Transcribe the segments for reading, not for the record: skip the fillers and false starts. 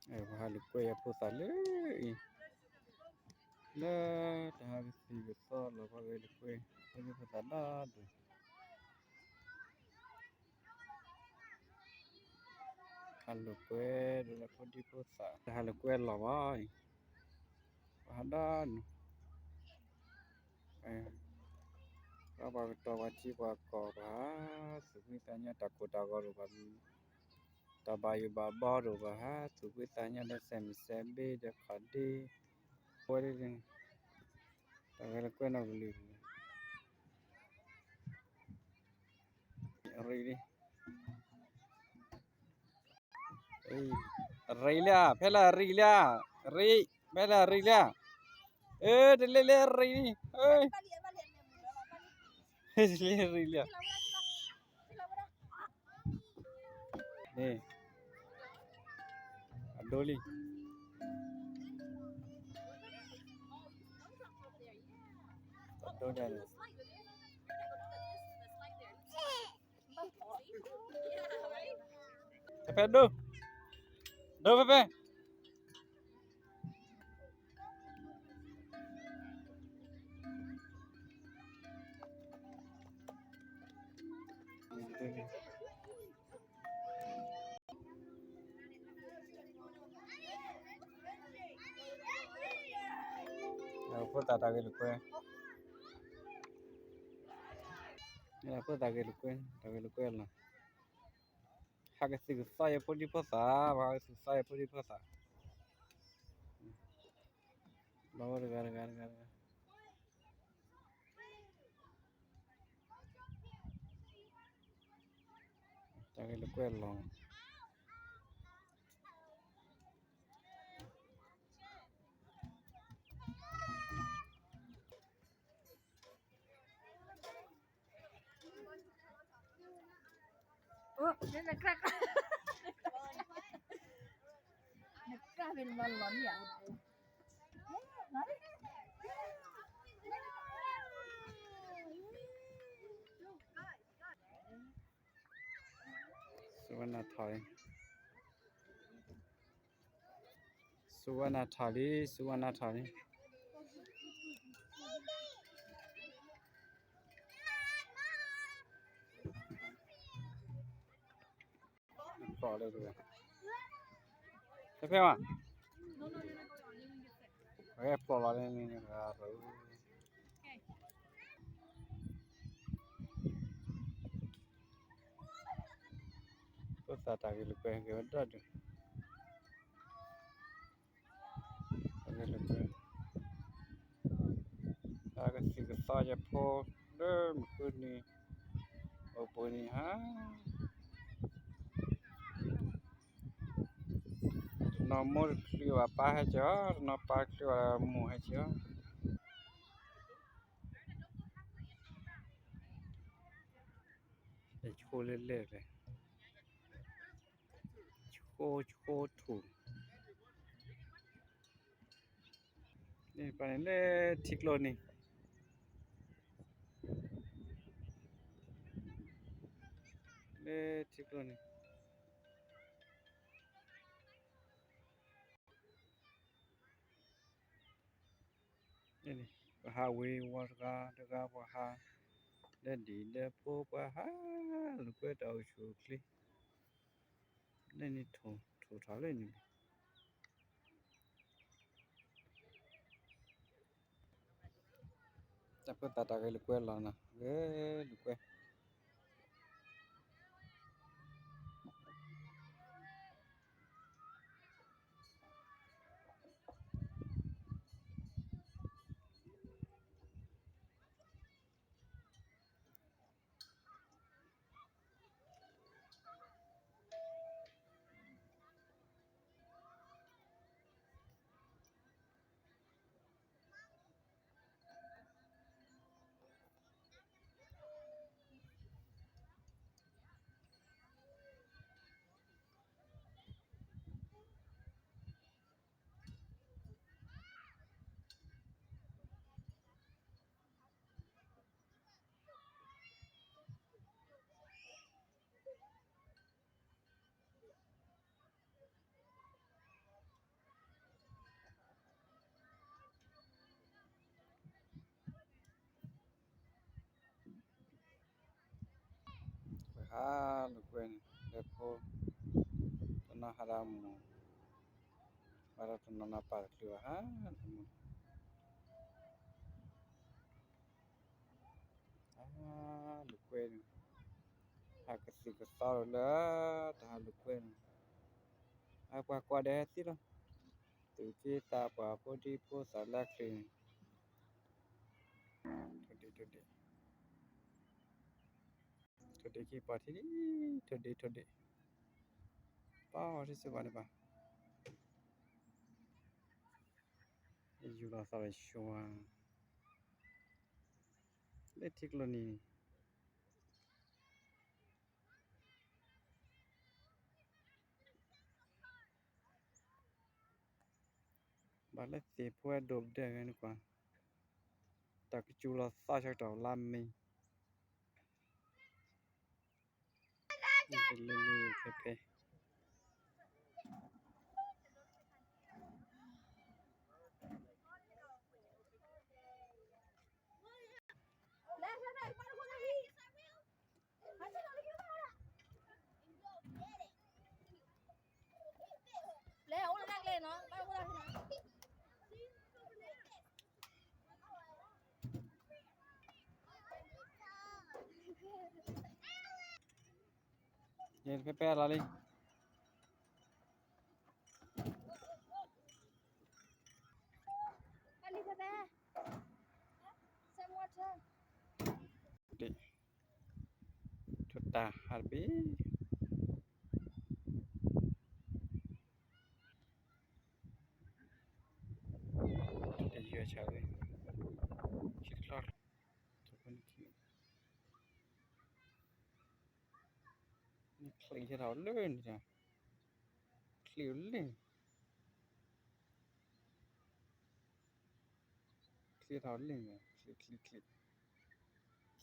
Hal kue ya puta le dah si besar lah pakai kue ini puta dah tu hal kue dulu pun di puta hal kue lah wai padan apa kita wajib apa suku tanya takut takut rupan tabayu baba rupa suku tanya dah sembe dah kadi kue ni tak kue nak beli Rili, Rilia, pela Rilia, pela Rilia, dele Rini, dele Rilia, Adoli, Adoli, Pepe Pepe. Apa tak ada lupa? Apa tak ada lupa lah. Hak sih saya pun di pasar, hak saya pun di pasar. Bawa gara. Tak ada lupa lah. Oh, dia nak crack. Nak crack bin balon ya. Suwana thali. Bỏ đây rồi. Pepe mà. Cái bỏ lại đây là rồi. Có sao tak ada lupa cái vấn đề tu. Tak ada lupa. Agak sih saya po, mungkin ni, apa ni ha? Nomor keliu apa aja, nomor keliu mu aja. Chole le. Cho tu. Ni panen le tiklo ni. Le tiklo ni. Ini. Hawi warga dega wah. Dan di depo wah. Lupa tahu syukli. Ni tu thale ni. Tapi tak ada lupa lah na. Lupa. lu quên depo tuna haramu para tuna na par lu lu quên kasi ko sar la ta lu quên qua đây tí đâu từ khi ta qua phố đi phố xã lạc thì today ki party today bao đi sự bạn ba you là sao vậy show để thích luôn đi bạn lấy tiền mua đồ để cái nữa ta cái chú là sao chắc đầu làm mình lele pepe Lê ông đang lên nó, bao nhiêu đây nè. nhìn pepe là đi Anh đi Pepe. Xem water. đi chút ta harbi để giờ chào đi chít lótนี่คลีที่เราเลื่อนจ้ะคลีเลื่อนคลีเราเลื่อนอ่ะคลี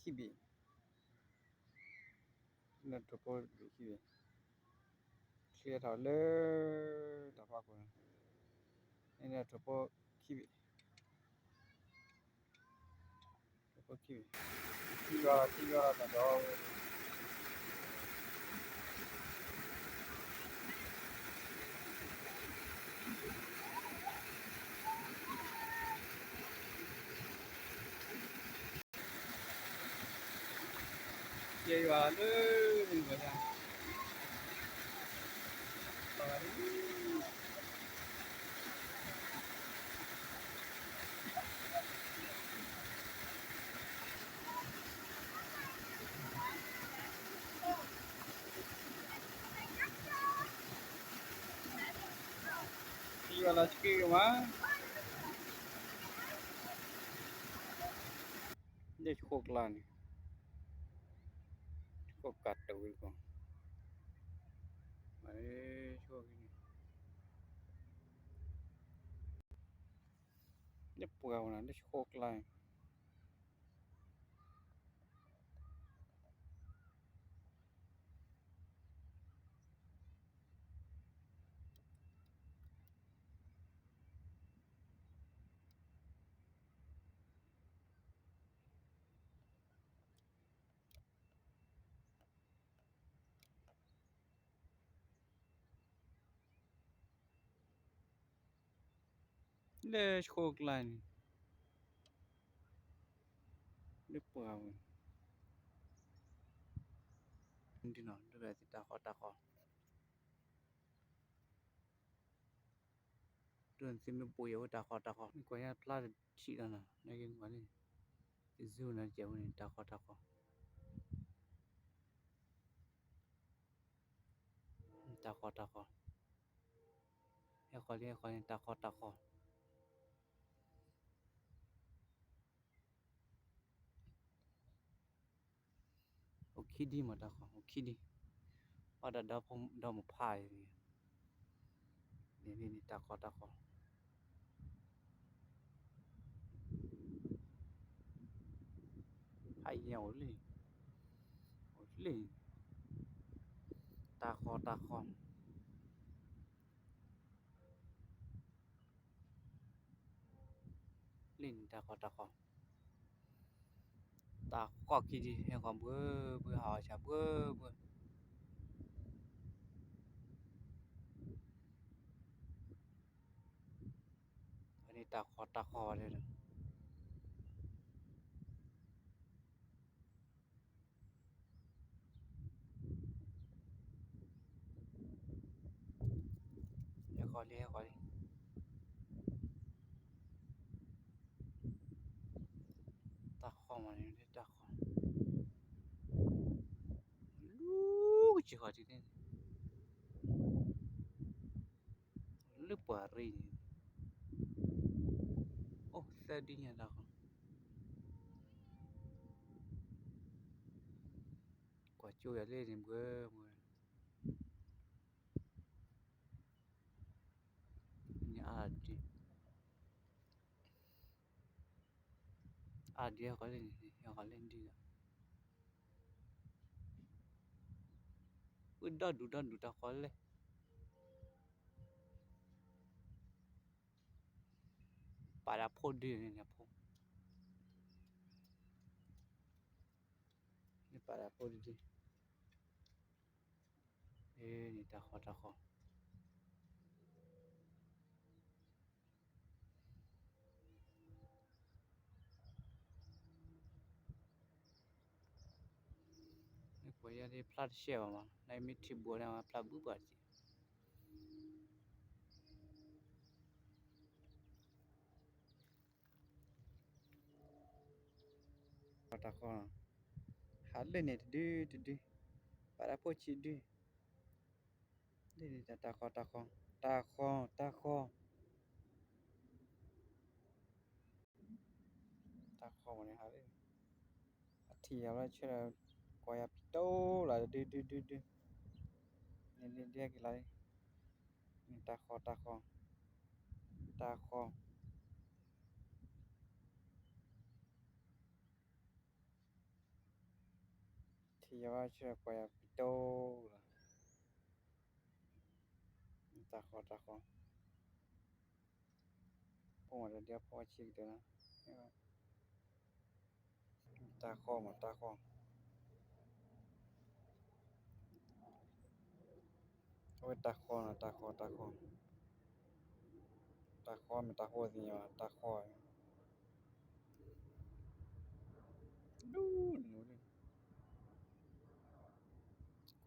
ขี้บีนั่นตัวพอบีขี้บีคลีเราเลื่อนแต่ว่ากูนี่เนี่ยตัวพอขี้บีตัวพอขี้บีที่ว่าแต่เราเยี่ยว่าเลื่อนมาจ้ะตอนนี้ที่ว่าเราชื่อว่าเด็กโคกลานโคกกัดตัวอีกคนไอ้โชคดีเด็กปวดนะเด็กโคกลานเด็กโคกลานเด็กปวดที่นอนดูแลติดตาคอเดินซิมเป็นปุยเอาตาคอนี่กว่าจะพลาดชีแล้วนะในเกมวันนี้ซูนะเจ้านี่ตาคอให้คอยเรียกคอยตาคอโอเคดีมาตาคอโอเคดีว่าดาผมดาหมพายนี่ตาคอพายเหี่ยวเลยตาคอลิ้นตาคอตาคอคิดดีให้ความเบื่อหาชาเบื่อ นี่ตาคอเลยนะเดี๋ยวขอเรียกตาคอมาเนี่ยตาคอลูกจิ๋วจีเนี่ยลูกปวดรีเนี่ยโอ้เสียดีเนี่ยตาคอกว่าจู่yaเลยเนี่ยเบื่อนี่อาดีเขาเล่นเขาเล่นดีอ่ะอุ้ยดูตาคอเลยปาราโพดีเนี่ยพงนี่ปาราโพดีนี่ตาคอนี่พอยาได้พลาดเชี่ยวมาในมิตรบัวเนี่ยมาพลาดบุบจีตาคอหัดเลยเนี่ยดื้อปาราโพชีดื้อนี่ตาคอตาคอเนี่ยครับทีเอาไว้เชื่อกว่าปิโต้ล่ะดื้อนี่เรียกอะไรนี่ตาคอทีเอาไว้เชื่อกว่าปิโต้ล่ะตาคอพวกมันเดี๋ยวพอชิกเดี๋ยวนะตาคอโอ้ยตาคอมันตาโหดนี่ว่ะตาคอดูหนูดิ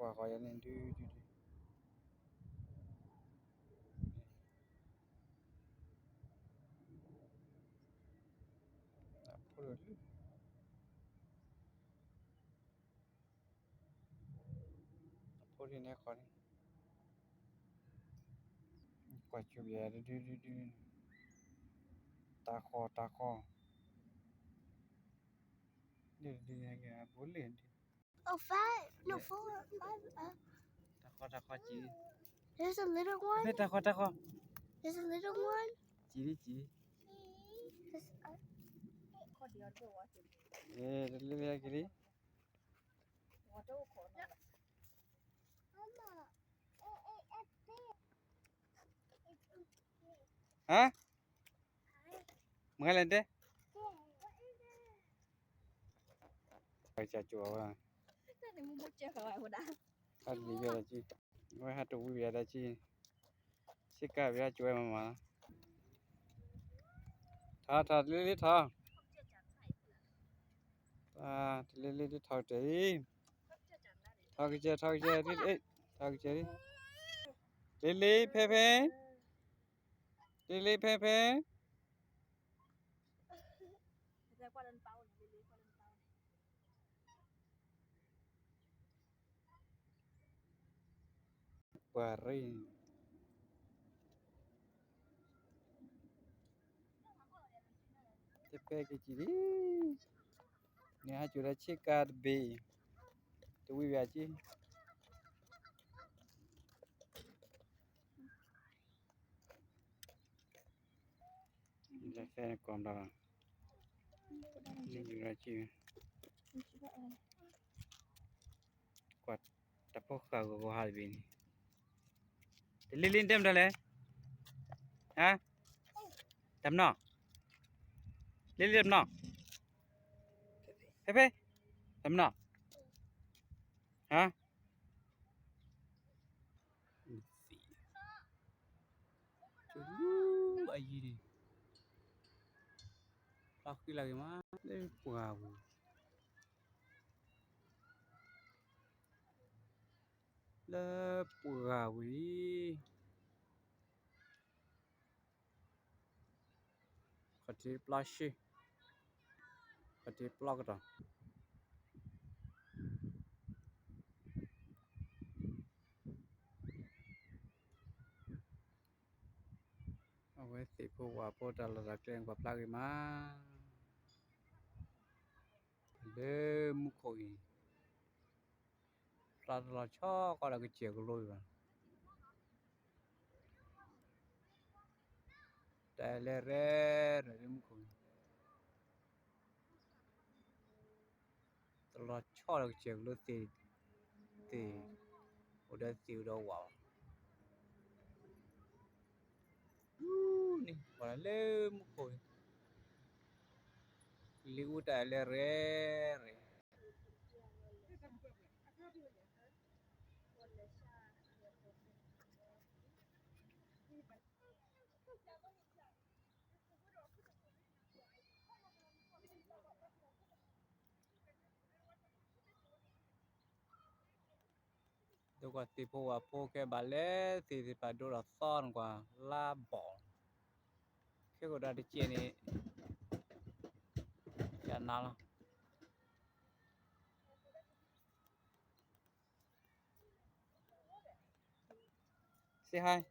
กว่าเขาจะเล่นดื้อพูดเนี่ยขอนี่กว่าจูเบียดื้อตาคอดื้อไงพูดเล่น Oh, five. No, four. Five. ตาคอจี There's a little one. ตาคอ There's a little one. จี There's a... เรียกกี่ฮะมึงอะไรเด้ไปจัดจัวว่ะ Này mua bút chơi khỏi hồi đã. ฮัดลีเบียดจีไว้ฮัดตัวเบียดจีชิก้าเบียจัวมาท่าลิท่าลิท่าเจ๋ยท่ากี่เจ๋ดิเอ๊ะท่ากี่เจ๋ดิลิเพ่Ra qua lần bao này, đi qua lần bao này. ปารีเตเปกี่จีดิเนี่ยฮัจูราชิก้าเบย์ตัวเบียจีนี่แค่ความรักนี่อยู่ราชีกวาดตะพกข้าวก็หาบินลินเต็มเลยฮะเต็มเนาะลินเต็มเนาะเฮ้ยเต็มเนาะฮะจูไอ้ยี่ดิ Laki lagi mah, perahu. Le perahu ni. Kati plastik. Kati plak dah. Awak tipu apa dalam rakyat yang lagi mah. Le mukoi. Rasa cak kalau kecil kalau itu. Teler le mukoi. Terlalu cak kalau kecil kalau ti udah tiu dah wow. Ni kalau le mukoi. Liu teler. Tôi có tipu apa ke balik thì padu là son qua la bỏ. Cái udah di sini channel. Say hi.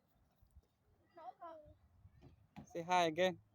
Say hi again.